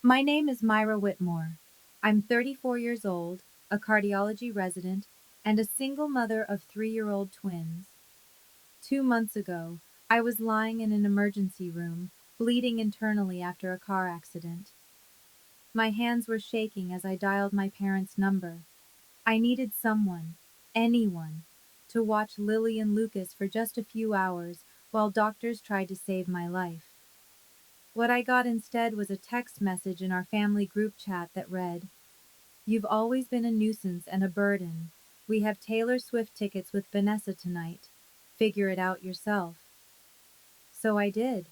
My name is Myra Whitmore. I'm 34 years old, a cardiology resident, and a single mother of 3-year-old twins. 2 months ago, I was lying in an emergency room, bleeding internally after a car accident. My hands were shaking as I dialed my parents' number. I needed someone, anyone, to watch Lily and Lucas for just a few hours while doctors tried to save my life. What I got instead was a text message in our family group chat that read, "You've always been a nuisance and a burden. We have Taylor Swift tickets with Vanessa tonight. Figure it out yourself." So I did.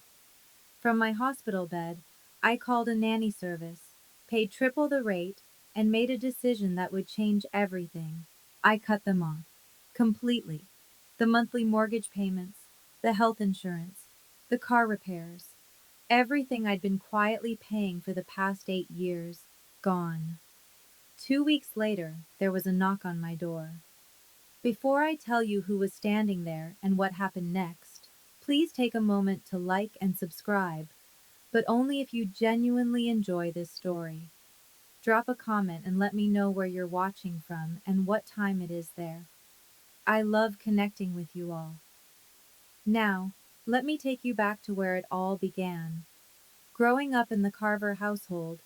From my hospital bed, I called a nanny service, paid triple the rate, and made a decision that would change everything. I cut them off. Completely. The monthly mortgage payments, the health insurance, the car repairs, everything I'd been quietly paying for the past 8 years, gone. 2 weeks later, there was a knock on my door. Before I tell you who was standing there and what happened next, please take a moment to like and subscribe, but only if you genuinely enjoy this story. Drop a comment and let me know where you're watching from and what time it is there. I love connecting with you all. Now, let me take you back to where it all began. Growing up in the Carver household,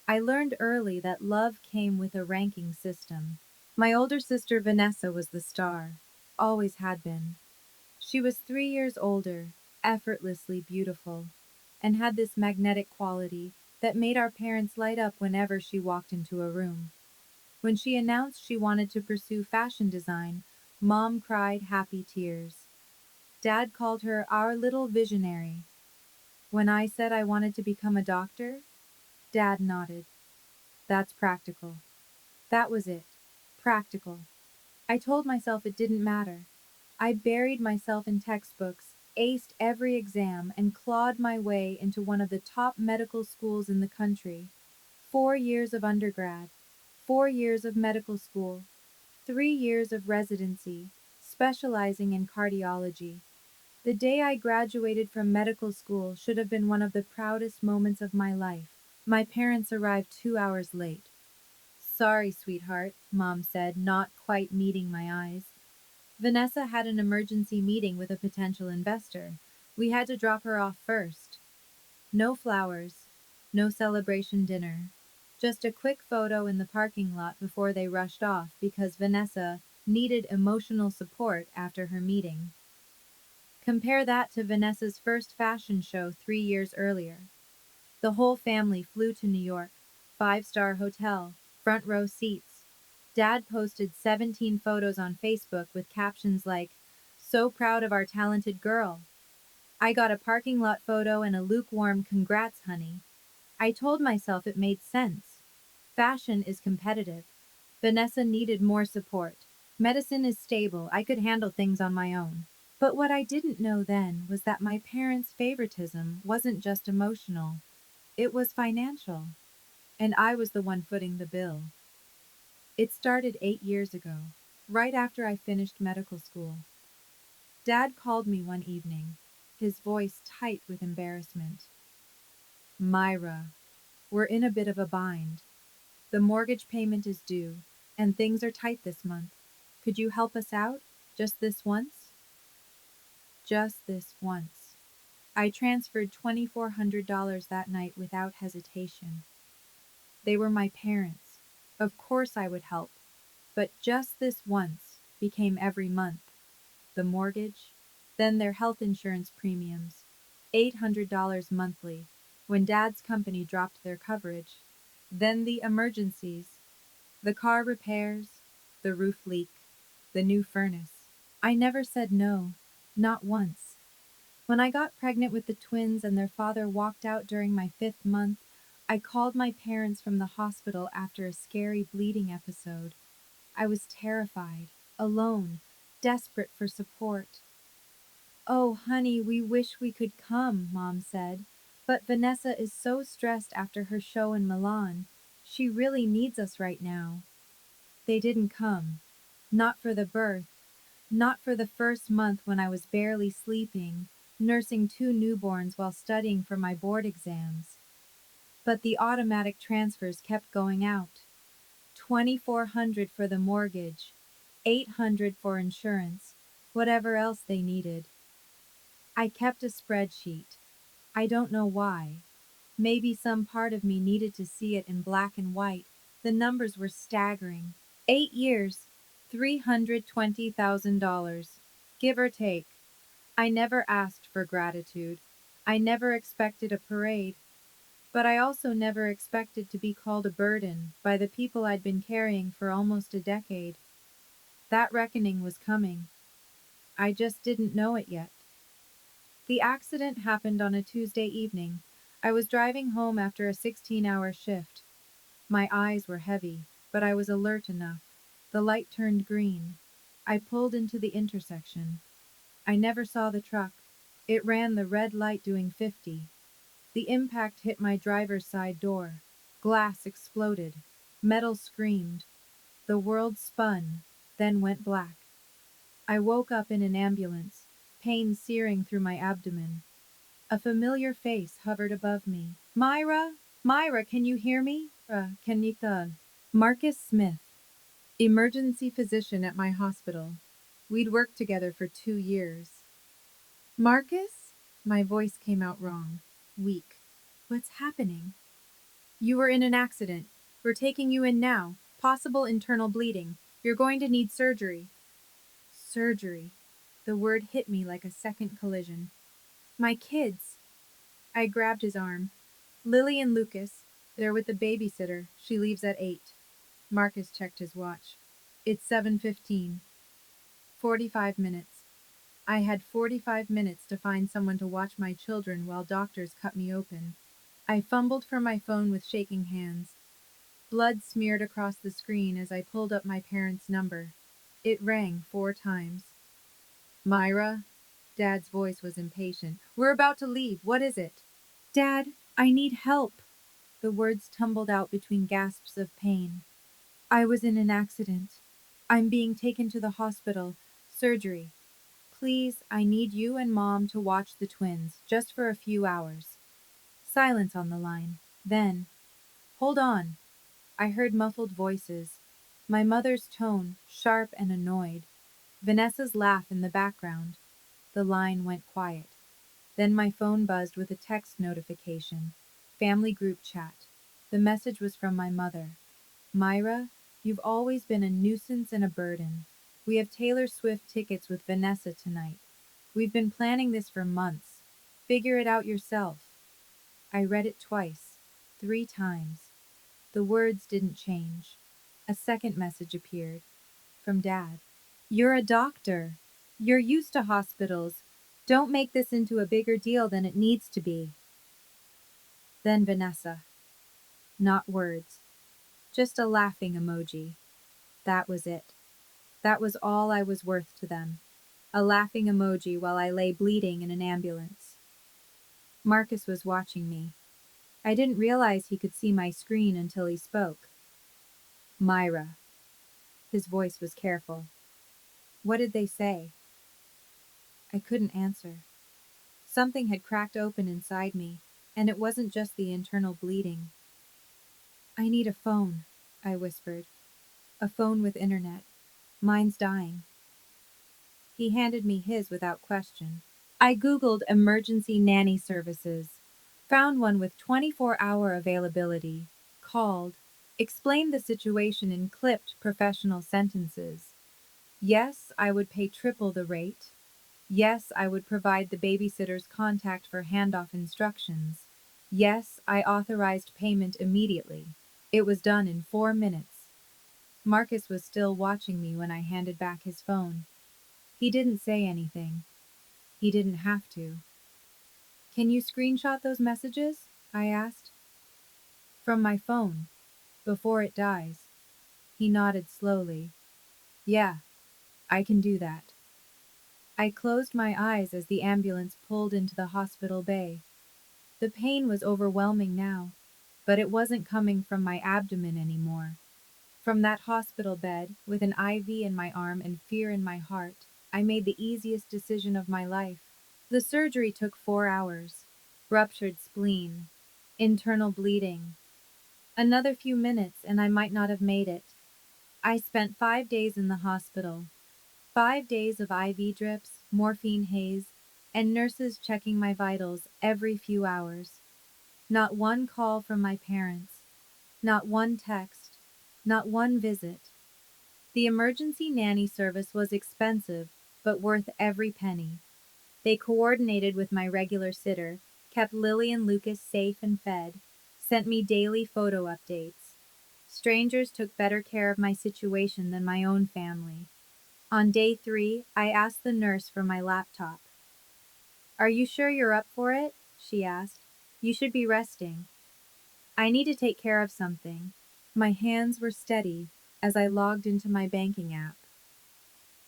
I learned early that love came with a ranking system. My older sister Vanessa was the star, always had been. She was 3 years older, effortlessly beautiful, and had this magnetic quality that made our parents light up whenever she walked into a room. When she announced she wanted to pursue fashion design, Mom cried happy tears. Dad called her our little visionary. When I said I wanted to become a doctor, Dad nodded. That's practical. That was it. Practical. I told myself it didn't matter. I buried myself in textbooks, aced every exam, and clawed my way into one of the top medical schools in the country. 4 years of undergrad, 4 years of medical school, 3 years of residency, specializing in cardiology. The day I graduated from medical school should have been one of the proudest moments of my life. My parents arrived 2 hours late. "Sorry, sweetheart," Mom said, not quite meeting my eyes. "Vanessa had an emergency meeting with a potential investor. We had to drop her off first." No flowers, no celebration dinner. Just a quick photo in the parking lot before they rushed off because Vanessa needed emotional support after her meeting. Compare that to Vanessa's first fashion show 3 years earlier. The whole family flew to New York, five-star hotel, front row seats. Dad posted 17 photos on Facebook with captions like, "So proud of our talented girl." I got a parking lot photo and a lukewarm "Congrats, honey." I told myself it made sense. Fashion is competitive. Vanessa needed more support. Medicine is stable. I could handle things on my own. But what I didn't know then was that my parents' favoritism wasn't just emotional. It was financial. And I was the one footing the bill. It started 8 years ago, right after I finished medical school. Dad called me one evening, his voice tight with embarrassment. "Myra, we're in a bit of a bind. The mortgage payment is due, and things are tight this month. Could you help us out? Just this once?" Just this once. I transferred $2,400 that night without hesitation. They were my parents. Of course I would help. But just this once became every month. The mortgage, then their health insurance premiums, $800 monthly, when Dad's company dropped their coverage, then the emergencies, the car repairs, the roof leak, the new furnace. I never said no, not once. When I got pregnant with the twins and their father walked out during my 5th month, I called my parents from the hospital after a scary bleeding episode. I was terrified, alone, desperate for support. "Oh, honey, we wish we could come," Mom said. "But Vanessa is so stressed after her show in Milan. She really needs us right now." They didn't come. Not for the birth. Not for the first month when I was barely sleeping, nursing two newborns while studying for my board exams. But the automatic transfers kept going out. 2,400 for the mortgage, 800 for insurance, whatever else they needed. I kept a spreadsheet. I don't know why. Maybe some part of me needed to see it in black and white. The numbers were staggering. 8 years, $320,000, give or take. I never asked for gratitude. I never expected a parade. But I also never expected to be called a burden by the people I'd been carrying for almost a decade. That reckoning was coming. I just didn't know it yet. The accident happened on a Tuesday evening. I was driving home after a 16-hour shift. My eyes were heavy, but I was alert enough. The light turned green. I pulled into the intersection. I never saw the truck. It ran the red light doing 50. The impact hit my driver's side door. Glass exploded. Metal screamed. The world spun, then went black. I woke up in an ambulance, pain searing through my abdomen. A familiar face hovered above me. Myra? Myra, can you hear me? Can you Marcus Smith, emergency physician at my hospital. We'd worked together for 2 years. Marcus? My voice came out wrong, weak. What's happening? You were in an accident. We're taking you in now. Possible internal bleeding. You're going to need surgery. Surgery. The word hit me like a second collision. My kids. I grabbed his arm. Lily and Lucas. They're with the babysitter. She leaves at 8. Marcus checked his watch. It's 7:15. 45 minutes. I had 45 minutes to find someone to watch my children while doctors cut me open. I fumbled for my phone with shaking hands. Blood smeared across the screen as I pulled up my parents' number. It rang 4 times. Myra? Dad's voice was impatient. We're about to leave. What is it? Dad, I need help. The words tumbled out between gasps of pain. I was in an accident. I'm being taken to the hospital. Surgery. Please, I need you and Mom to watch the twins, just for a few hours. Silence on the line. Then, hold on. I heard muffled voices. My mother's tone, sharp and annoyed. Vanessa's laugh in the background. The line went quiet. Then my phone buzzed with a text notification. Family group chat. The message was from my mother. Myra, you've always been a nuisance and a burden. We have Taylor Swift tickets with Vanessa tonight. We've been planning this for months. Figure it out yourself. I read it twice, 3 times. The words didn't change. A second message appeared. From Dad. You're a doctor. You're used to hospitals. Don't make this into a bigger deal than it needs to be. Then Vanessa. Not words. Just a laughing emoji. That was it. That was all I was worth to them. A laughing emoji while I lay bleeding in an ambulance. Marcus was watching me. I didn't realize he could see my screen until he spoke. Myra. His voice was careful. What did they say? I couldn't answer. Something had cracked open inside me, and it wasn't just the internal bleeding. I need a phone, I whispered. A phone with internet. Mine's dying. He handed me his without question. I Googled emergency nanny services, found one with 24-hour availability, called, explained the situation in clipped professional sentences. Yes, I would pay triple the rate. Yes, I would provide the babysitter's contact for handoff instructions. Yes, I authorized payment immediately. It was done in 4 minutes. Marcus was still watching me when I handed back his phone. He didn't say anything. He didn't have to. Can you screenshot those messages? I asked. From my phone, before it dies. He nodded slowly. Yeah, I can do that. I closed my eyes as the ambulance pulled into the hospital bay. The pain was overwhelming now, but it wasn't coming from my abdomen anymore. From that hospital bed, with an IV in my arm and fear in my heart, I made the easiest decision of my life. The surgery took 4 hours. Ruptured spleen, Internal bleeding. Another few minutes and I might not have made it. I spent 5 days in the hospital. 5 days of IV drips, morphine haze, and nurses checking my vitals every few hours. Not one call from my parents. Not one text. Not one visit. The emergency nanny service was expensive, but worth every penny. They coordinated with my regular sitter, kept Lily and Lucas safe and fed, sent me daily photo updates. Strangers took better care of my situation than my own family. On day 3, I asked the nurse for my laptop. "Are you sure you're up for it?" she asked. "You should be resting." "I need to take care of something." My hands were steady as I logged into my banking app.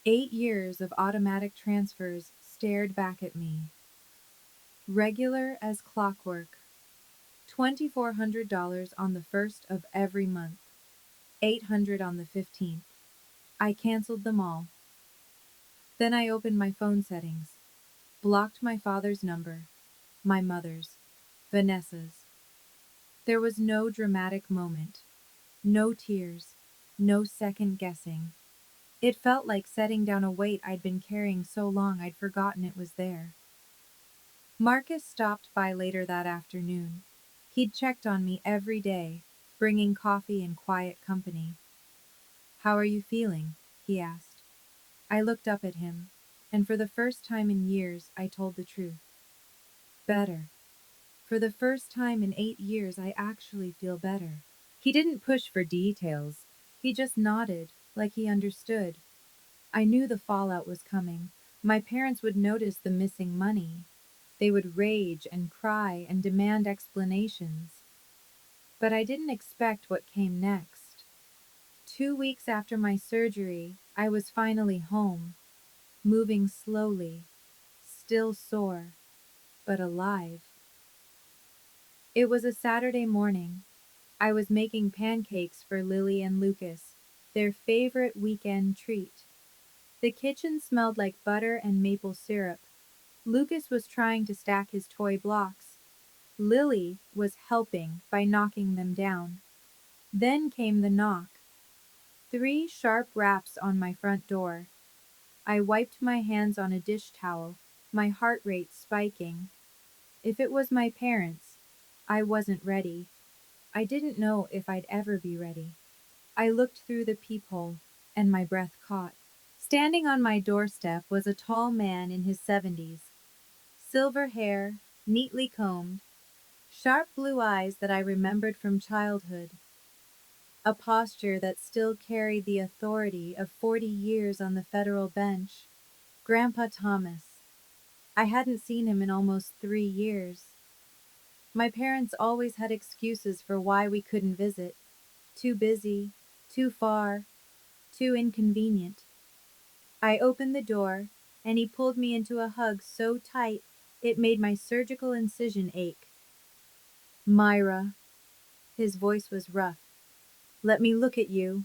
8 years of automatic transfers stared back at me. Regular as clockwork. $2,400 on the 1st of every month. $800 on the 15th. I canceled them all. Then I opened my phone settings. Blocked my father's number. My mother's. Vanessa's. There was no dramatic moment. No tears. No second guessing. It felt like setting down a weight I'd been carrying so long I'd forgotten it was there. Marcus stopped by later that afternoon. He'd checked on me every day, bringing coffee and quiet company. "How are you feeling?" he asked. I looked up at him, and for the first time in years I told the truth. "Better. For the first time in 8 years I actually feel better." He didn't push for details. He just nodded, like he understood. I knew the fallout was coming. My parents would notice the missing money. They would rage and cry and demand explanations. But I didn't expect what came next. 2 weeks after my surgery, I was finally home, moving slowly, still sore, but alive. It was a Saturday morning. I was making pancakes for Lily and Lucas, their favorite weekend treat. The kitchen smelled like butter and maple syrup. Lucas was trying to stack his toy blocks. Lily was helping by knocking them down. Then came the knock. 3 sharp raps on my front door. I wiped my hands on a dish towel, my heart rate spiking. If it was my parents, I wasn't ready. I didn't know if I'd ever be ready. I looked through the peephole, and my breath caught. Standing on my doorstep was a tall man in his 70s. Silver hair, neatly combed, sharp blue eyes that I remembered from childhood. A posture that still carried the authority of 40 years on the federal bench. Grandpa Thomas. I hadn't seen him in almost 3 years. My parents always had excuses for why we couldn't visit. Too busy, too far, too inconvenient. I opened the door, and he pulled me into a hug so tight it made my surgical incision ache. "Myra." His voice was rough. "Let me look at you."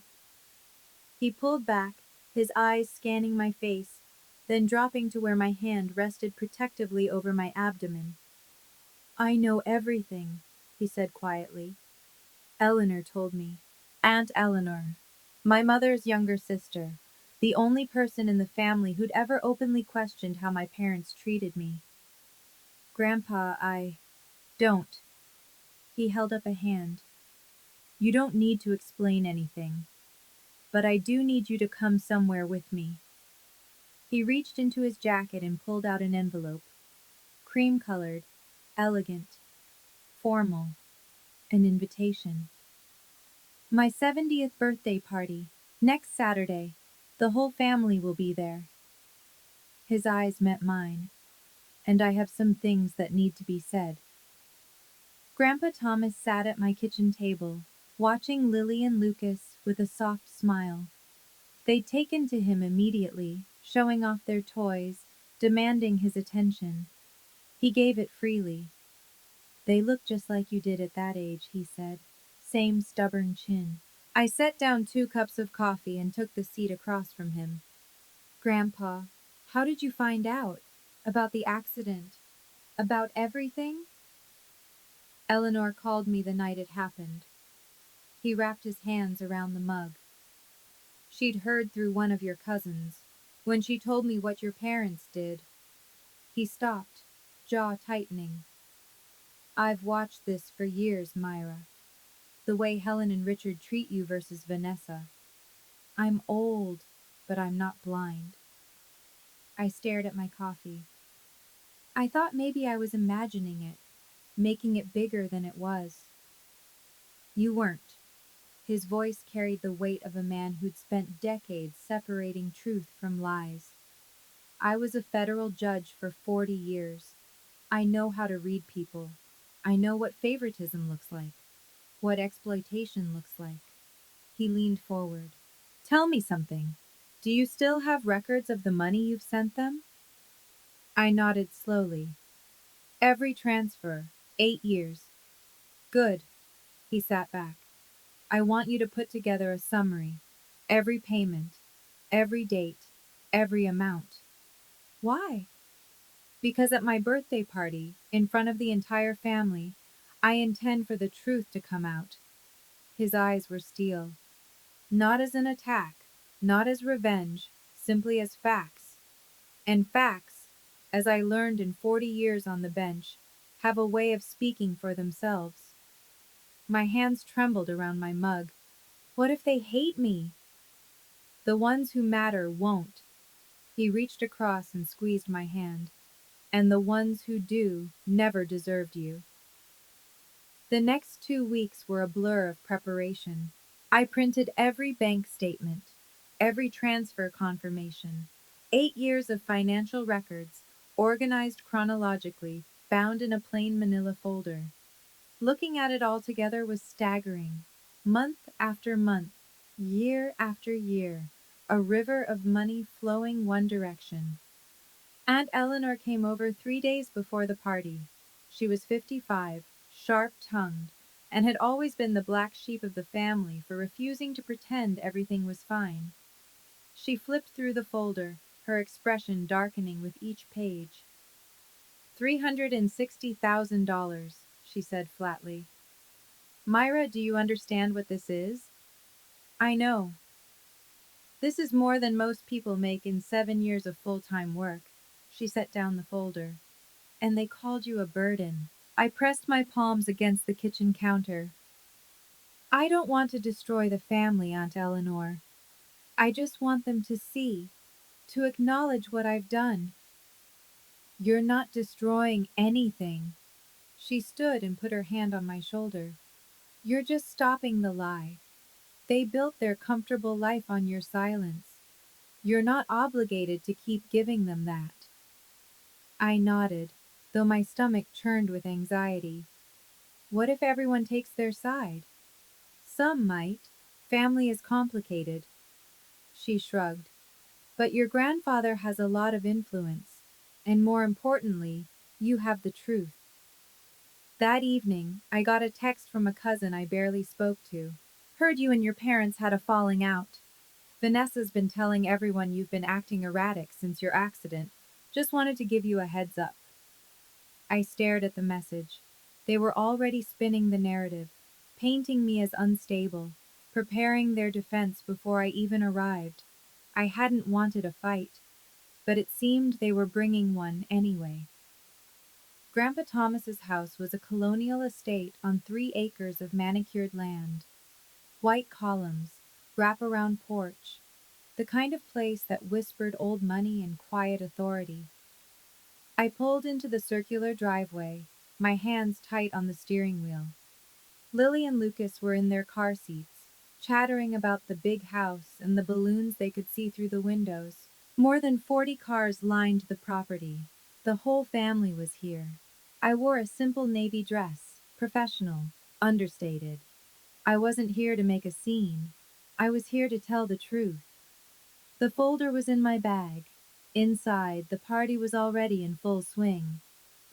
He pulled back, his eyes scanning my face, then dropping to where my hand rested protectively over my abdomen. "I know everything," he said quietly. "Eleanor told me." Aunt Eleanor. My mother's younger sister. The only person in the family who'd ever openly questioned how my parents treated me. "Grandpa, don't." He held up a hand. "You don't need to explain anything. But I do need you to come somewhere with me." He reached into his jacket and pulled out an envelope. Cream-colored, elegant, formal, an invitation. "My 70th birthday party, next Saturday. The whole family will be there." His eyes met mine. "And I have some things that need to be said." Grandpa Thomas sat at my kitchen table, watching Lily and Lucas with a soft smile. They'd taken to him immediately, showing off their toys, demanding his attention. He gave it freely. "They look just like you did at that age," he said. "Same stubborn chin." I set down 2 cups of coffee and took the seat across from him. "Grandpa, how did you find out? About the accident? About everything?" Eleanor called me the night it happened. He wrapped his hands around the mug. She'd heard through one of your cousins. When she told me what your parents did. He stopped, jaw tightening. I've watched this for years, Myra. The way Helen and Richard treat you versus Vanessa. I'm old, but I'm not blind. I stared at my coffee. I thought maybe I was imagining it, making it bigger than it was. You weren't. His voice carried the weight of a man who'd spent decades separating truth from lies. I was a federal judge for 40 years. I know how to read people. I know what favoritism looks like, what exploitation looks like. He leaned forward. Tell me something. Do you still have records of the money you've sent them? I nodded slowly. Every transfer, 8 years. Good. He sat back. I want you to put together a summary. Every payment, every date, every amount. Why? Because at my birthday party, in front of the entire family, I intend for the truth to come out. His eyes were steel. Not as an attack, not as revenge, simply as facts. And facts, as I learned in 40 years on the bench, have a way of speaking for themselves. My hands trembled around my mug. What if they hate me? The ones who matter won't. He reached across and squeezed my hand. And the ones who do never deserved you. The next 2 weeks were a blur of preparation. I printed every bank statement, every transfer confirmation, 8 years of financial records, organized chronologically, bound in a plain manila folder. Looking at it all together was staggering. Month after month, year after year, a river of money flowing one direction. Aunt Eleanor came over 3 days before the party. She was 55, sharp-tongued, and had always been the black sheep of the family for refusing to pretend everything was fine. She flipped through the folder, her expression darkening with each page. $360,000, she said flatly. Myra, do you understand what this is? I know. This is more than most people make in 7 years of full-time work. She set down the folder. And they called you a burden. I pressed my palms against the kitchen counter. I don't want to destroy the family, Aunt Eleanor. I just want them to see, to acknowledge what I've done. You're not destroying anything. She stood and put her hand on my shoulder. You're just stopping the lie. They built their comfortable life on your silence. You're not obligated to keep giving them that. I nodded, though my stomach churned with anxiety. What if everyone takes their side? Some might. Family is complicated. She shrugged. But your grandfather has a lot of influence. And more importantly, you have the truth. That evening, I got a text from a cousin I barely spoke to. Heard you and your parents had a falling out. Vanessa's been telling everyone you've been acting erratic since your accident. Just wanted to give you a heads up. I stared at the message. They were already spinning the narrative, painting me as unstable, preparing their defense before I even arrived. I hadn't wanted a fight, but it seemed they were bringing one anyway. Grandpa Thomas's house was a colonial estate on 3 acres of manicured land. White columns, wraparound porch, the kind of place that whispered old money and quiet authority. I pulled into the circular driveway, my hands tight on the steering wheel. Lily and Lucas were in their car seats, chattering about the big house and the balloons they could see through the windows. More than 40 cars lined the property. The whole family was here. I wore a simple navy dress, professional, understated. I wasn't here to make a scene. I was here to tell the truth. The folder was in my bag. Inside, the party was already in full swing.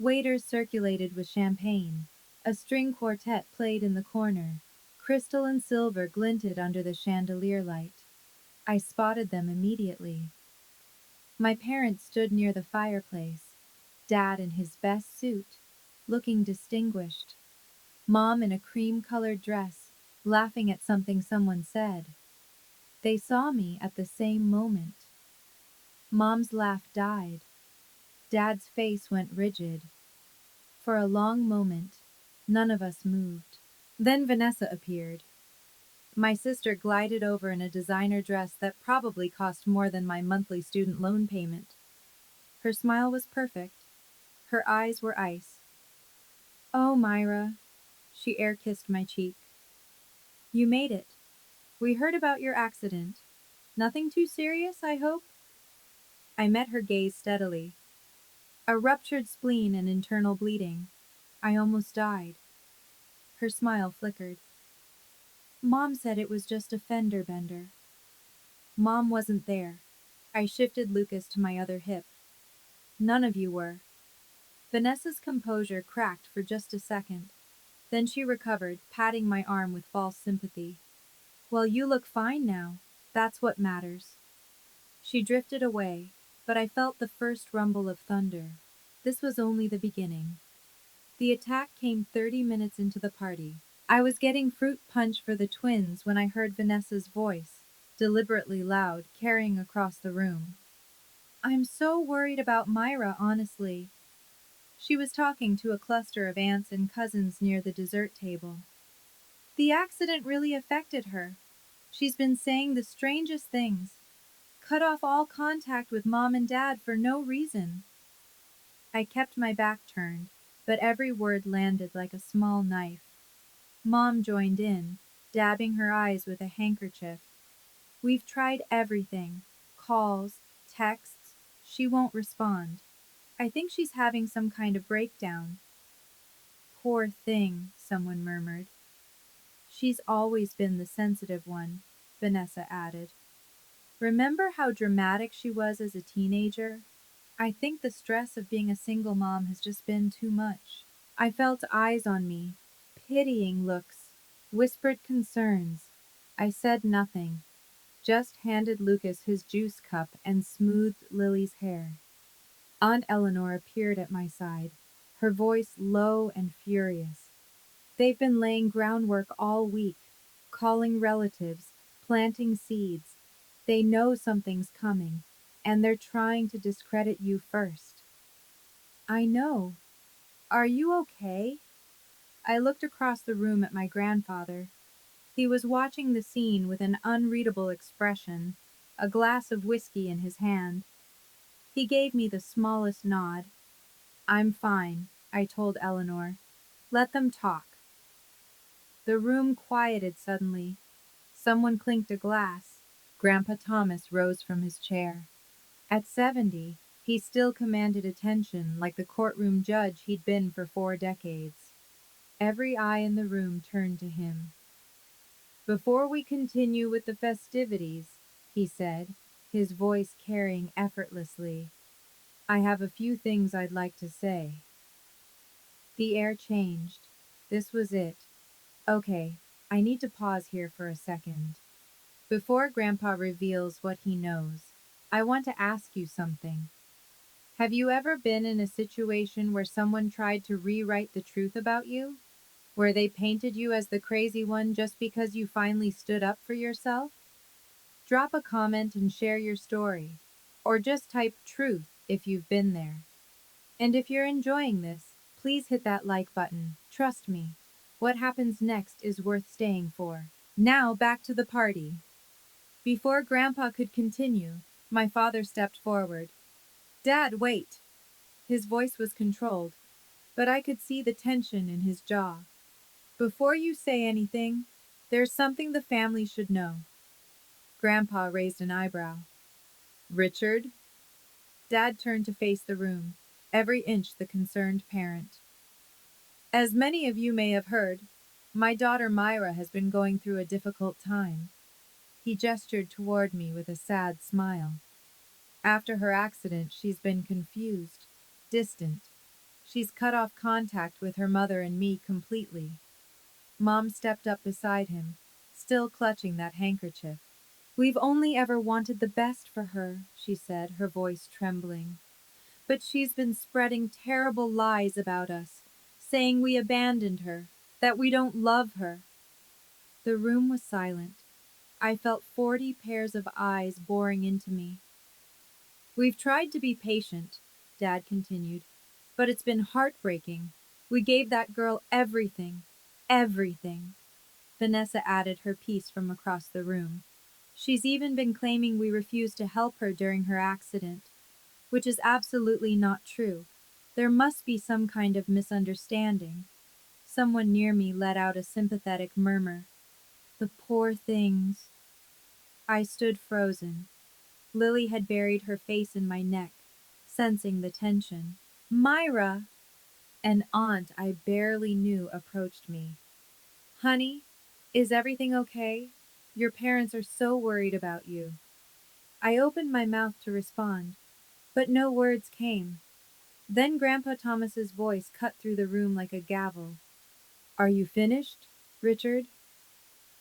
Waiters circulated with champagne. A string quartet played in the corner. Crystal and silver glinted under the chandelier light. I spotted them immediately. My parents stood near the fireplace. Dad in his best suit, looking distinguished. Mom in a cream-colored dress, laughing at something someone said. They saw me at the same moment. Mom's laugh died. Dad's face went rigid. For a long moment, none of us moved. Then Vanessa appeared. My sister glided over in a designer dress that probably cost more than my monthly student loan payment. Her smile was perfect. Her eyes were ice. "Oh, Myra." She air-kissed my cheek. "You made it. We heard about your accident. Nothing too serious, I hope?" I met her gaze steadily. "A ruptured spleen and internal bleeding. I almost died." Her smile flickered. "Mom said it was just a fender bender." "Mom wasn't there." I shifted Lucas to my other hip. "None of you were." Vanessa's composure cracked for just a second. Then she recovered, patting my arm with false sympathy. "Well, you look fine now. That's what matters." She drifted away, but I felt the first rumble of thunder. This was only the beginning. The attack came 30 minutes into the party. I was getting fruit punch for the twins when I heard Vanessa's voice, deliberately loud, carrying across the room. "I'm so worried about Myra, honestly." She was talking to a cluster of aunts and cousins near the dessert table. "The accident really affected her. She's been saying the strangest things. Cut off all contact with Mom and Dad for no reason." I kept my back turned, but every word landed like a small knife. Mom joined in, dabbing her eyes with a handkerchief. "We've tried everything. Calls, texts. She won't respond. I think she's having some kind of breakdown." "Poor thing," someone murmured. "She's always been the sensitive one," Vanessa added. "Remember how dramatic she was as a teenager? I think the stress of being a single mom has just been too much." I felt eyes on me, pitying looks, whispered concerns. I said nothing, just handed Lucas his juice cup and smoothed Lily's hair. Aunt Eleanor appeared at my side, her voice low and furious. "They've been laying groundwork all week, calling relatives, planting seeds. They know something's coming, and they're trying to discredit you first." "I know. Are you okay?" I looked across the room at my grandfather. He was watching the scene with an unreadable expression, a glass of whiskey in his hand. He gave me the smallest nod. "I'm fine," I told Eleanor. "Let them talk." The room quieted suddenly. Someone clinked a glass. Grandpa Thomas rose from his chair. At 70, he still commanded attention like the courtroom judge he'd been for 4 decades. Every eye in the room turned to him. "Before we continue with the festivities," he said, his voice carrying effortlessly, "I have a few things I'd like to say." The air changed. This was it. "Okay, I need to pause here for a second. Before Grandpa reveals what he knows, I want to ask you something. Have you ever been in a situation where someone tried to rewrite the truth about you? Where they painted you as the crazy one just because you finally stood up for yourself?" Drop a comment and share your story. Or just type truth if you've been there. And if you're enjoying this, please hit that like button. Trust me, what happens next is worth staying for. Now back to the party. Before Grandpa could continue, my father stepped forward. "Dad, wait." His voice was controlled, but I could see the tension in his jaw. "Before you say anything, there's something the family should know." Grandpa raised an eyebrow. "Richard?" Dad turned to face the room, every inch the concerned parent. "As many of you may have heard, my daughter Myra has been going through a difficult time." He gestured toward me with a sad smile. "After her accident, she's been confused, distant. She's cut off contact with her mother and me completely." Mom stepped up beside him, still clutching that handkerchief. "We've only ever wanted the best for her," she said, her voice trembling. "But she's been spreading terrible lies about us, saying we abandoned her. That we don't love her. The room was silent. I felt 40 pairs of eyes boring into me. We've tried to be patient, Dad continued, but it's been heartbreaking. We gave that girl everything. Everything. Vanessa added her piece from across the room. She's even been claiming we refused to help her during her accident, which is absolutely not true. There must be some kind of misunderstanding. Someone near me let out a sympathetic murmur. The poor things. I stood frozen. Lily had buried her face in my neck, sensing the tension. Myra! An aunt I barely knew approached me. Honey, is everything okay? Your parents are so worried about you. I opened my mouth to respond, but no words came. Then Grandpa Thomas's voice cut through the room like a gavel. Are you finished, Richard?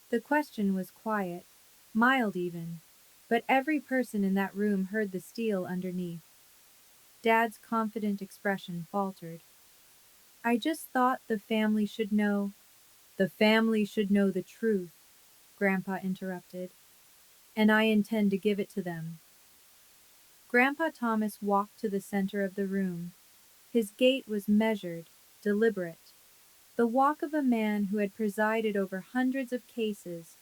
The question was quiet, mild even, but every person in that room heard the steel underneath. Dad's confident expression faltered. I just thought the family should know. The family should know the truth, Grandpa interrupted, and I intend to give it to them. Grandpa Thomas walked to the center of the room. His gait was measured, deliberate, the walk of a man who had presided over hundreds of cases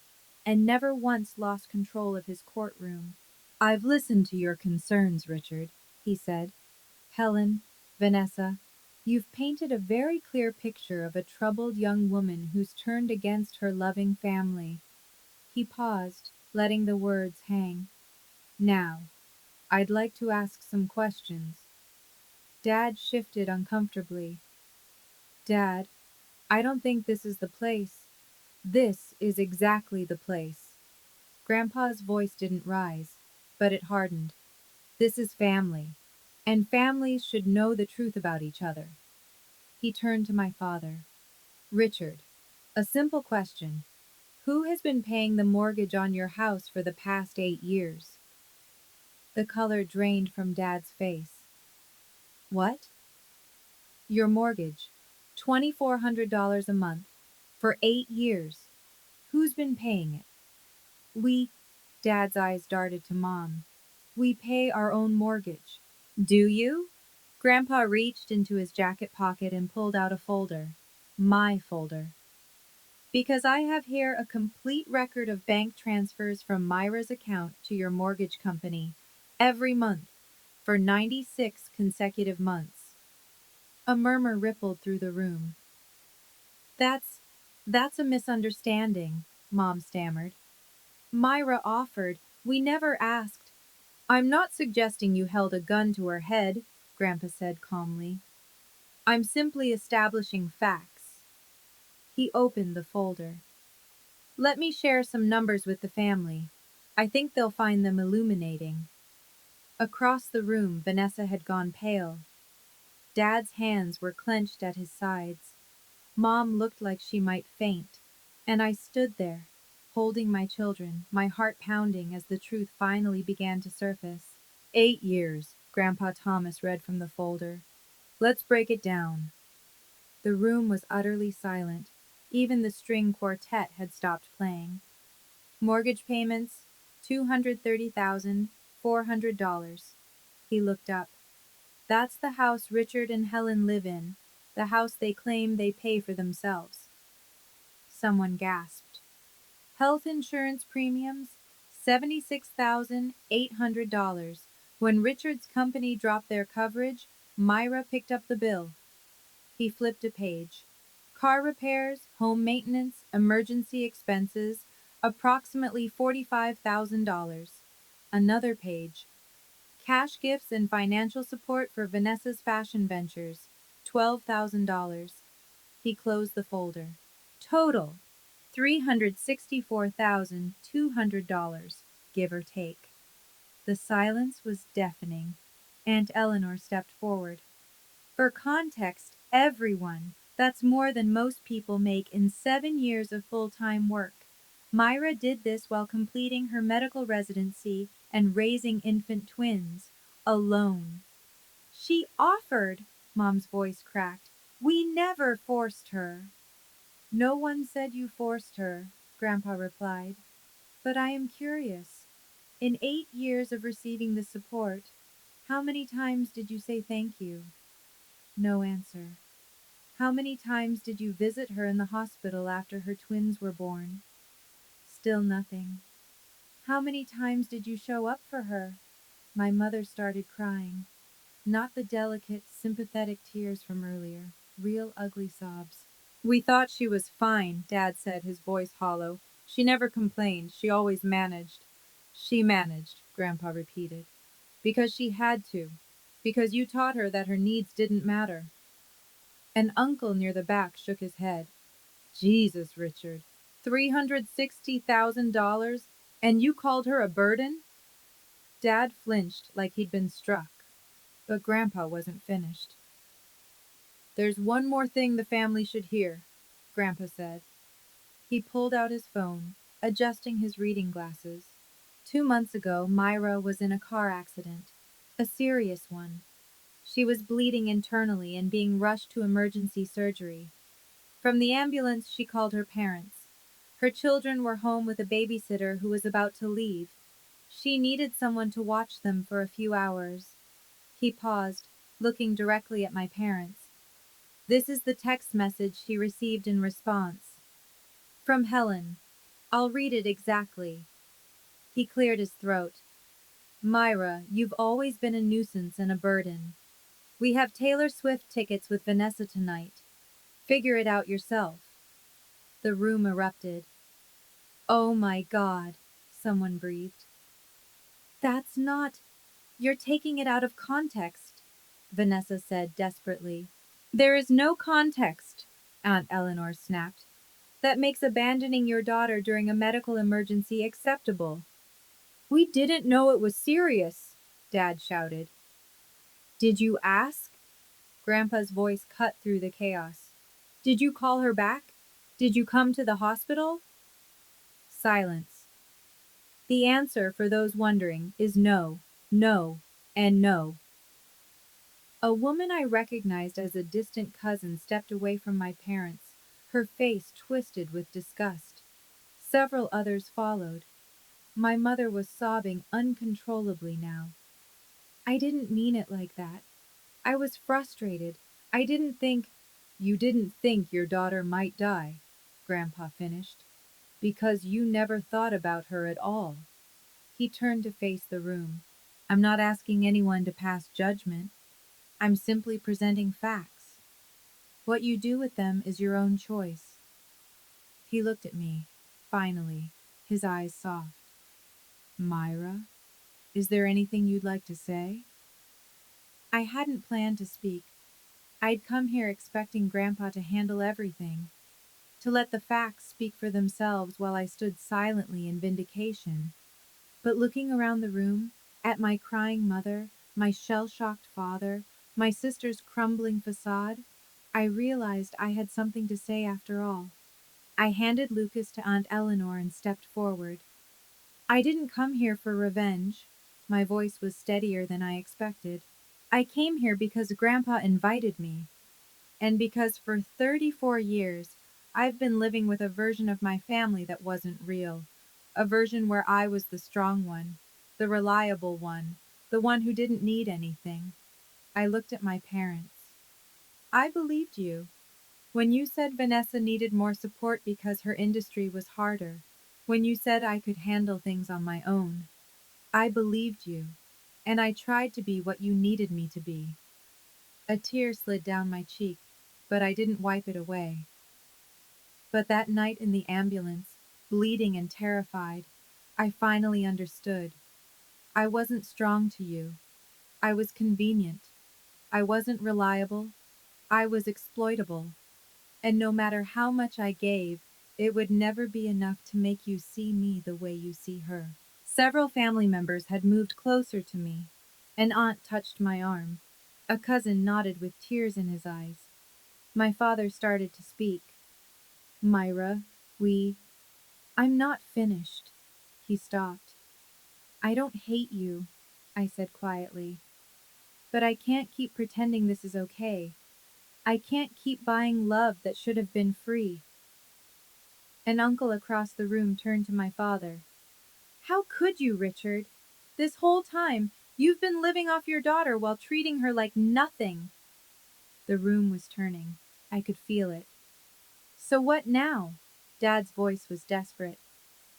and never once lost control of his courtroom. I've listened to your concerns, Richard, he said. Helen, Vanessa, you've painted a very clear picture of a troubled young woman who's turned against her loving family. He paused, letting the words hang. Now, I'd like to ask some questions. Dad shifted uncomfortably. Dad, I don't think this is the place. This is exactly the place. Grandpa's voice didn't rise, but it hardened. This is family, and families should know the truth about each other. He turned to my father. Richard, a simple question. Who has been paying the mortgage on your house for the past 8 years? The color drained from Dad's face. What? Your mortgage. $2,400 a month. For 8 years. Who's been paying it? We. Dad's eyes darted to Mom. We pay our own mortgage. Do you? Grandpa reached into his jacket pocket and pulled out a folder. My folder. Because I have here a complete record of bank transfers from Myra's account to your mortgage company every month for 96 consecutive months. A murmur rippled through the room. That's that's a misunderstanding, Mom stammered. Myra offered. We never asked. I'm not suggesting you held a gun to her head, Grandpa said calmly. I'm simply establishing facts. He opened the folder. Let me share some numbers with the family. I think they'll find them illuminating. Across the room, Vanessa had gone pale. Dad's hands were clenched at his sides. Mom looked like she might faint. And I stood there, holding my children, my heart pounding as the truth finally began to surface. 8 years, Grandpa Thomas read from the folder. Let's break it down. The room was utterly silent. Even the string quartet had stopped playing. Mortgage payments, $230,400. He looked up. That's the house Richard and Helen live in, the house they claim they pay for themselves. Someone gasped. Health insurance premiums, $76,800. When Richard's company dropped their coverage, Myra picked up the bill. He flipped a page. Car repairs, home maintenance, emergency expenses, approximately $45,000. Another page. Cash gifts and financial support for Vanessa's fashion ventures, $12,000. He closed the folder. Total, $364,200, give or take. The silence was deafening. Aunt Eleanor stepped forward. For context, everyone, that's more than most people make in 7 years of full-time work. Myra did this while completing her medical residency and raising infant twins, alone. She offered, Mom's voice cracked. We never forced her. No one said you forced her, Grandpa replied. But I am curious. In 8 years of receiving this support, how many times did you say thank you? No answer. How many times did you visit her in the hospital after her twins were born? Still nothing. How many times did you show up for her? My mother started crying. Not the delicate, sympathetic tears from earlier. Real ugly sobs. We thought she was fine, Dad said, his voice hollow. She never complained. She always managed. She managed, Grandpa repeated. Because she had to. Because you taught her that her needs didn't matter. An uncle near the back shook his head. Jesus, Richard. $360,000? And you called her a burden? Dad flinched like he'd been struck. But Grandpa wasn't finished. There's one more thing the family should hear, Grandpa said. He pulled out his phone, adjusting his reading glasses. 2 months ago, Myra was in a car accident. A serious one. She was bleeding internally and being rushed to emergency surgery. From the ambulance, she called her parents. Her children were home with a babysitter who was about to leave. She needed someone to watch them for a few hours. He paused, looking directly at my parents. This is the text message she received in response. From Helen. I'll read it exactly. He cleared his throat. Myra, you've always been a nuisance and a burden. We have Taylor Swift tickets with Vanessa tonight. Figure it out yourself. The room erupted. Oh my God, someone breathed. That's not. You're taking it out of context, Vanessa said desperately. There is no context, Aunt Eleanor snapped, that makes abandoning your daughter during a medical emergency acceptable. We didn't know it was serious, Dad shouted. Did you ask? Grandpa's voice cut through the chaos. Did you call her back? Did you come to the hospital? Silence. The answer, for those wondering, is no, no, and no. A woman I recognized as a distant cousin stepped away from my parents, her face twisted with disgust. Several others followed. My mother was sobbing uncontrollably now. I didn't mean it like that. I was frustrated. I didn't think. You didn't think your daughter might die, Grandpa finished, because you never thought about her at all. He turned to face the room. I'm not asking anyone to pass judgment. I'm simply presenting facts. What you do with them is your own choice. He looked at me, finally, his eyes soft. Myra, is there anything you'd like to say? I hadn't planned to speak. I'd come here expecting Grandpa to handle everything, to let the facts speak for themselves while I stood silently in vindication. But looking around the room, at my crying mother, my shell-shocked father, my sister's crumbling facade, I realized I had something to say after all. I handed Lucas to Aunt Eleanor and stepped forward. I didn't come here for revenge. My voice was steadier than I expected. I came here because Grandpa invited me, and because for 34 years I've been living with a version of my family that wasn't real, a version where I was the strong one, the reliable one, the one who didn't need anything. I looked at my parents. I believed you. When you said Vanessa needed more support because her industry was harder, when you said I could handle things on my own, I believed you, and I tried to be what you needed me to be. A tear slid down my cheek, but I didn't wipe it away. But that night in the ambulance, bleeding and terrified, I finally understood. I wasn't strong to you. I was convenient. I wasn't reliable. I was exploitable. And no matter how much I gave, it would never be enough to make you see me the way you see her. Several family members had moved closer to me. An aunt touched my arm. A cousin nodded with tears in his eyes. My father started to speak. Myra, I'm not finished. He stopped. I don't hate you, I said quietly. But I can't keep pretending this is okay. I can't keep buying love that should have been free. An uncle across the room turned to my father. How could you, Richard? This whole time, you've been living off your daughter while treating her like nothing. The room was turning. I could feel it. So what now? Dad's voice was desperate.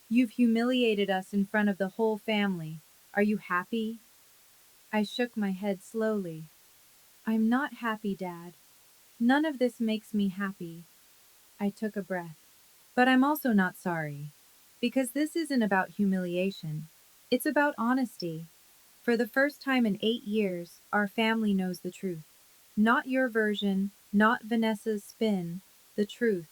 You've humiliated us in front of the whole family. Are you happy? I shook my head slowly. I'm not happy, Dad. None of this makes me happy. I took a breath. But I'm also not sorry. Because this isn't about humiliation. It's about honesty. For the first time in 8 years, our family knows the truth. Not your version, not Vanessa's spin, the truth.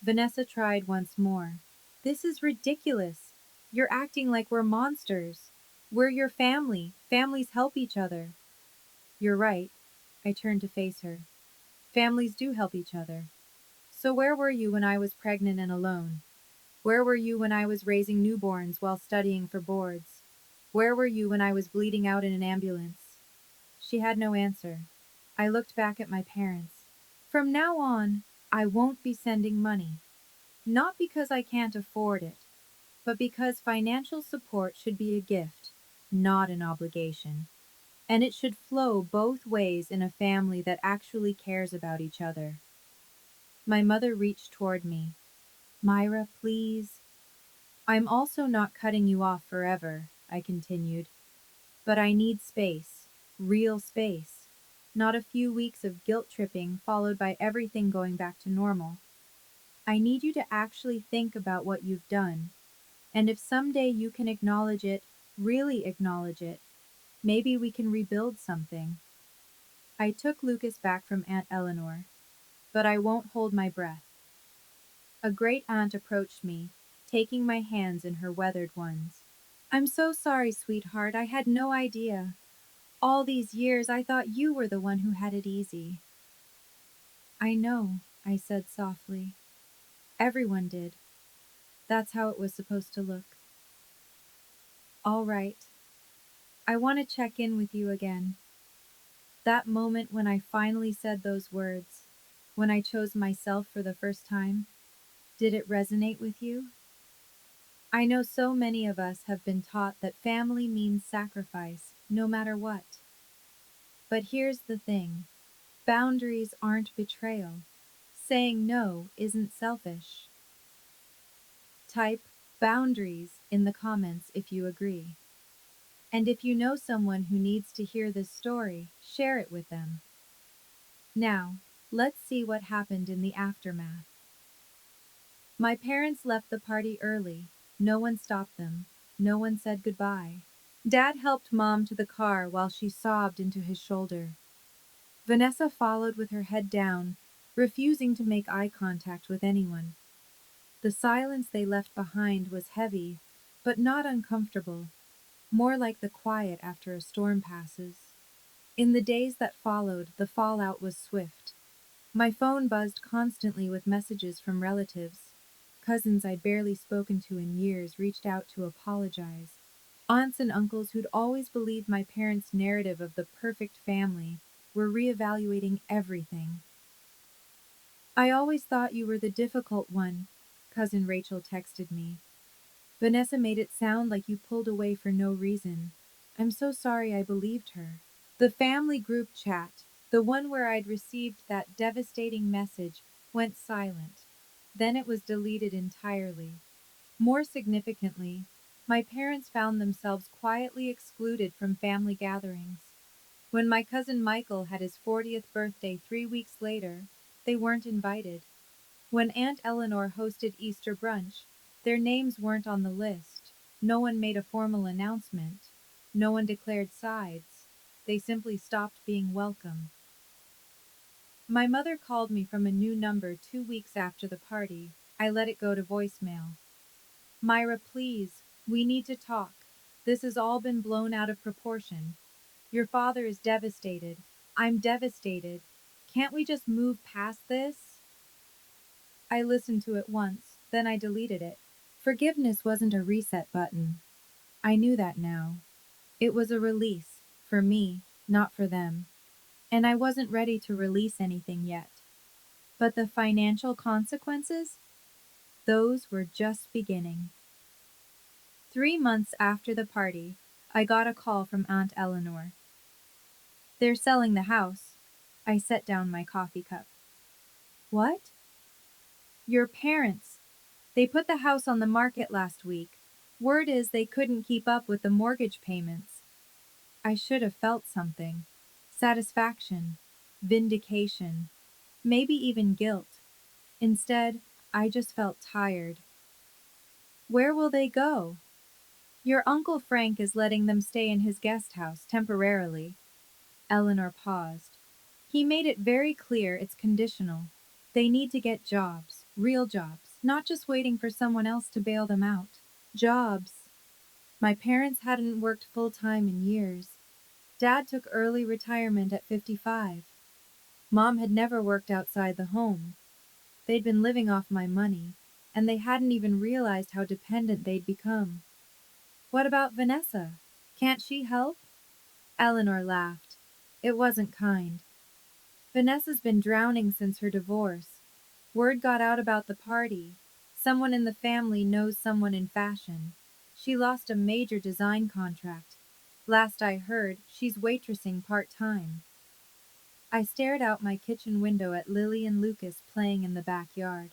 Vanessa tried once more. This is ridiculous. You're acting like we're monsters. We're your family. Families help each other. You're right. I turned to face her. Families do help each other. So where were you when I was pregnant and alone? Where were you when I was raising newborns while studying for boards? Where were you when I was bleeding out in an ambulance? She had no answer. I looked back at my parents. From now on, I won't be sending money. Not because I can't afford it, but because financial support should be a gift, not an obligation. And it should flow both ways in a family that actually cares about each other. My mother reached toward me. Myra, please. I'm also not cutting you off forever, I continued. But I need space, real space. Not a few weeks of guilt tripping followed by everything going back to normal. I need you to actually think about what you've done. And if someday you can acknowledge it, really acknowledge it, maybe we can rebuild something. I took Lucas back from Aunt Eleanor, but I won't hold my breath. A great aunt approached me, taking my hands in her weathered ones. I'm so sorry, sweetheart. I had no idea. All these years I thought you were the one who had it easy. I know, I said softly. Everyone did. That's how it was supposed to look. All right. I want to check in with you again. That moment when I finally said those words, when I chose myself for the first time, did it resonate with you? I know so many of us have been taught that family means sacrifice, no matter what. But here's the thing. Boundaries aren't betrayal. Saying no isn't selfish. Type boundaries in the comments if you agree. And if you know someone who needs to hear this story, share it with them. Now, let's see what happened in the aftermath. My parents left the party early. No one stopped them. No one said goodbye. Dad helped Mom to the car while she sobbed into his shoulder. Vanessa followed with her head down, refusing to make eye contact with anyone. The silence they left behind was heavy, but not uncomfortable, more like the quiet after a storm passes. In the days that followed, the fallout was swift. My phone buzzed constantly with messages from relatives. Cousins I'd barely spoken to in years reached out to apologize. Aunts and uncles who'd always believed my parents' narrative of the perfect family were reevaluating everything. I always thought you were the difficult one, Cousin Rachel texted me. Vanessa made it sound like you pulled away for no reason. I'm so sorry I believed her. The family group chat, the one where I'd received that devastating message, went silent. Then it was deleted entirely. More significantly, my parents found themselves quietly excluded from family gatherings. When my cousin Michael had his 40th birthday 3 weeks later, they weren't invited. When Aunt Eleanor hosted Easter brunch, their names weren't on the list. No one made a formal announcement. No one declared sides. They simply stopped being welcome. My mother called me from a new number 2 weeks after the party. I let it go to voicemail. Myra, please, we need to talk. This has all been blown out of proportion. Your father is devastated. I'm devastated. Can't we just move past this? I listened to it once, then I deleted it. Forgiveness wasn't a reset button. I knew that now. It was a release, for me, not for them. And I wasn't ready to release anything yet. But the financial consequences? Those were just beginning. 3 months after the party, I got a call from Aunt Eleanor. They're selling the house. I set down my coffee cup. What? Your parents. They put the house on the market last week. Word is they couldn't keep up with the mortgage payments. I should have felt something. Satisfaction. Vindication. Maybe even guilt. Instead, I just felt tired. Where will they go? Your Uncle Frank is letting them stay in his guest house temporarily. Eleanor paused. He made it very clear it's conditional. They need to get jobs, real jobs, not just waiting for someone else to bail them out. Jobs. My parents hadn't worked full time in years. Dad took early retirement at 55. Mom had never worked outside the home. They'd been living off my money, and they hadn't even realized how dependent they'd become. What about Vanessa? Can't she help? Eleanor laughed. It wasn't kind. Vanessa's been drowning since her divorce. Word got out about the party. Someone in the family knows someone in fashion. She lost a major design contract. Last I heard, she's waitressing part-time. I stared out my kitchen window at Lily and Lucas playing in the backyard.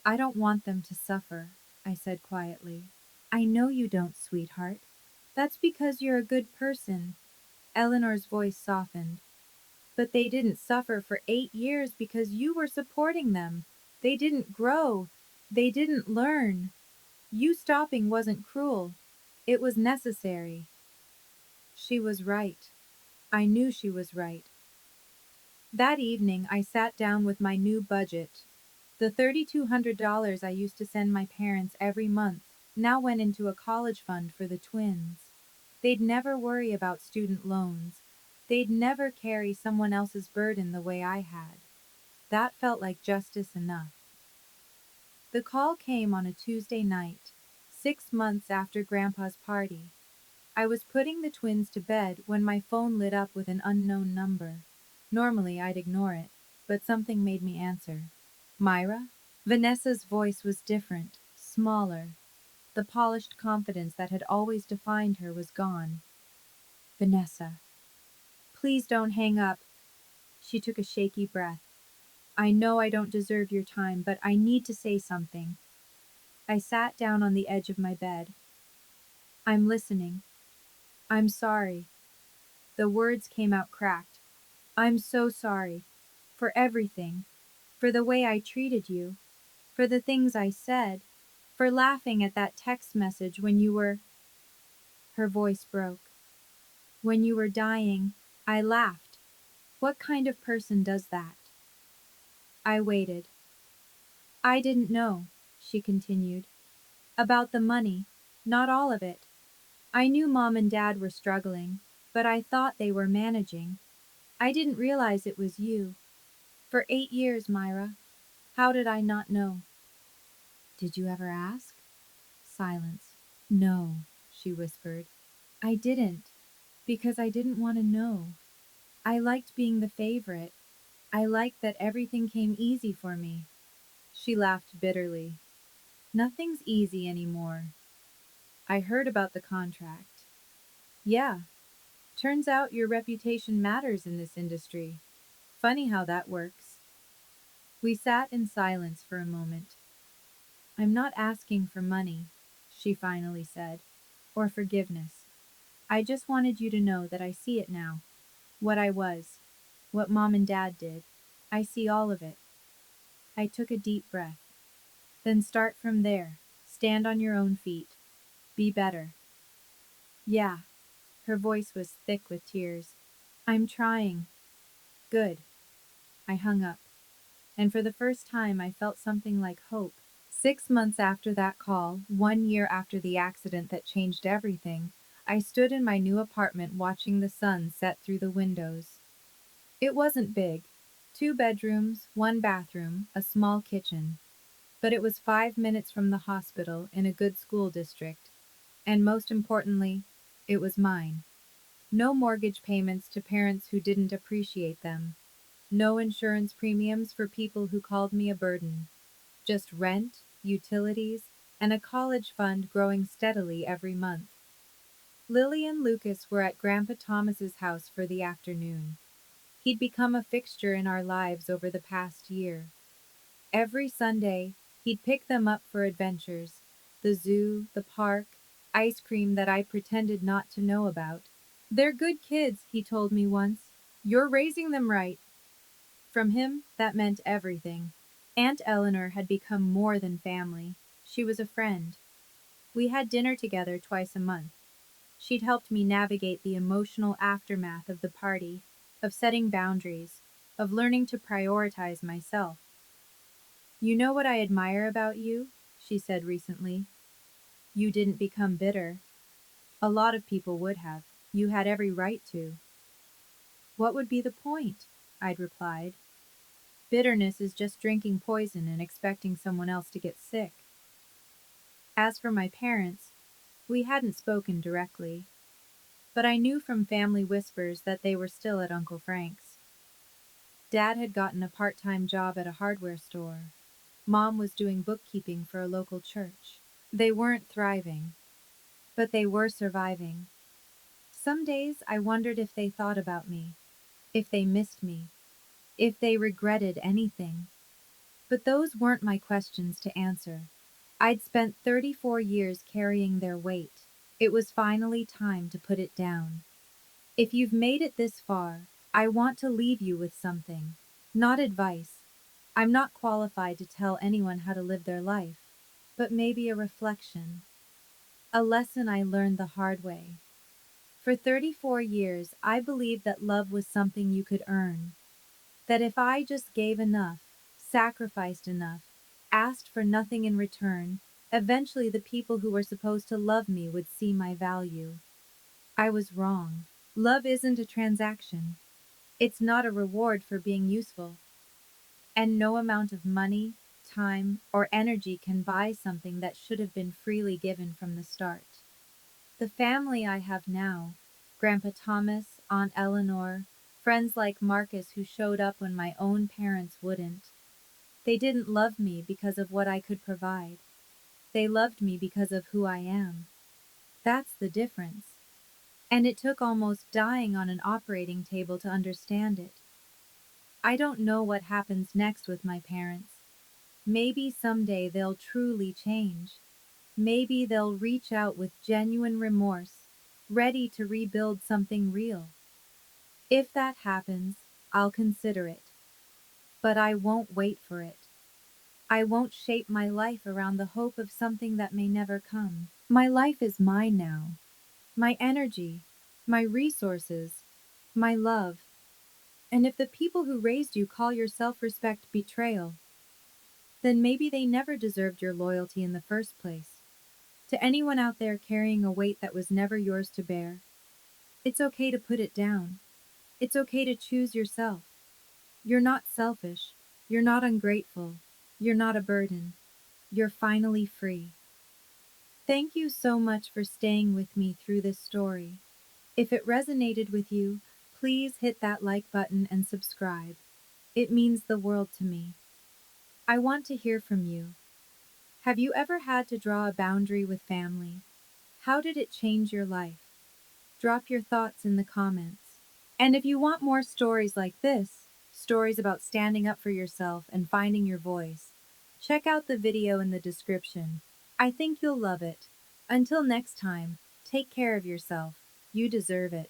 I don't want them to suffer, I said quietly. I know you don't, sweetheart. That's because you're a good person. Eleanor's voice softened. But they didn't suffer for 8 years because you were supporting them. They didn't grow. They didn't learn. You stopping wasn't cruel. It was necessary. She was right. I knew she was right. That evening, I sat down with my new budget. The $3,200 I used to send my parents every month now went into a college fund for the twins. They'd never worry about student loans. They'd never carry someone else's burden the way I had. That felt like justice enough. The call came on a Tuesday night, 6 months after Grandpa's party. I was putting the twins to bed when my phone lit up with an unknown number. Normally I'd ignore it, but something made me answer. Myra? Vanessa's voice was different, smaller. The polished confidence that had always defined her was gone. Vanessa. Please don't hang up. She took a shaky breath. I know I don't deserve your time, but I need to say something. I sat down on the edge of my bed. I'm listening. I'm sorry. The words came out cracked. I'm so sorry. For everything. For the way I treated you. For the things I said. For laughing at that text message when you were... Her voice broke. When you were dying, I laughed. What kind of person does that? I waited. I didn't know, she continued. About the money. Not all of it. I knew Mom and Dad were struggling, but I thought they were managing. I didn't realize it was you. For 8 years, Myra. How did I not know? Did you ever ask? Silence. No, she whispered. I didn't, because I didn't want to know. I liked being the favorite. I liked that everything came easy for me. She laughed bitterly. Nothing's easy anymore. I heard about the contract. Yeah, turns out your reputation matters in this industry. Funny how that works. We sat in silence for a moment. I'm not asking for money, she finally said, or forgiveness. I just wanted you to know that I see it now. What I was. What Mom and Dad did. I see all of it. I took a deep breath. Then start from there. Stand on your own feet. Be better. Yeah. Her voice was thick with tears. I'm trying. Good. I hung up. And for the first time I felt something like hope. 6 months after that call, 1 year after the accident that changed everything, I stood in my new apartment watching the sun set through the windows. It wasn't big. 2 bedrooms, 1 bathroom, a small kitchen. But it was 5 minutes from the hospital in a good school district. And most importantly, it was mine. No mortgage payments to parents who didn't appreciate them. No insurance premiums for people who called me a burden. Just rent, utilities, and a college fund growing steadily every month. Lily and Lucas were at Grandpa Thomas's house for the afternoon. He'd become a fixture in our lives over the past year. Every Sunday, he'd pick them up for adventures, the zoo, the park, ice cream that I pretended not to know about. They're good kids, he told me once. You're raising them right. From him, that meant everything. Aunt Eleanor had become more than family. She was a friend. We had dinner together twice a month. She'd helped me navigate the emotional aftermath of the party, of setting boundaries, of learning to prioritize myself. You know what I admire about you? She said recently. You didn't become bitter. A lot of people would have. You had every right to. What would be the point? I'd replied. Bitterness is just drinking poison and expecting someone else to get sick. As for my parents, we hadn't spoken directly, but I knew from family whispers that they were still at Uncle Frank's. Dad had gotten a part-time job at a hardware store. Mom was doing bookkeeping for a local church. They weren't thriving, but they were surviving. Some days I wondered if they thought about me, if they missed me, if they regretted anything. But those weren't my questions to answer. I'd spent 34 years carrying their weight. It was finally time to put it down. If you've made it this far, I want to leave you with something. Not advice. I'm not qualified to tell anyone how to live their life, but maybe a reflection. A lesson I learned the hard way. For 34 years, I believed that love was something you could earn. That if I just gave enough, sacrificed enough, asked for nothing in return, eventually the people who were supposed to love me would see my value. I was wrong. Love isn't a transaction. It's not a reward for being useful. And no amount of money, time, or energy can buy something that should have been freely given from the start. The family I have now, Grandpa Thomas, Aunt Eleanor, friends like Marcus who showed up when my own parents wouldn't. They didn't love me because of what I could provide. They loved me because of who I am. That's the difference. And it took almost dying on an operating table to understand it. I don't know what happens next with my parents. Maybe someday they'll truly change. Maybe they'll reach out with genuine remorse, ready to rebuild something real. If that happens, I'll consider it. But I won't wait for it. I won't shape my life around the hope of something that may never come. My life is mine now. My energy, my resources, my love. And if the people who raised you call your self-respect betrayal, then maybe they never deserved your loyalty in the first place. To anyone out there carrying a weight that was never yours to bear, it's okay to put it down. It's okay to choose yourself. You're not selfish. You're not ungrateful. You're not a burden. You're finally free. Thank you so much for staying with me through this story. If it resonated with you, please hit that like button and subscribe. It means the world to me. I want to hear from you. Have you ever had to draw a boundary with family? How did it change your life? Drop your thoughts in the comments. And if you want more stories like this, stories about standing up for yourself and finding your voice, check out the video in the description. I think you'll love it. Until next time, take care of yourself. You deserve it.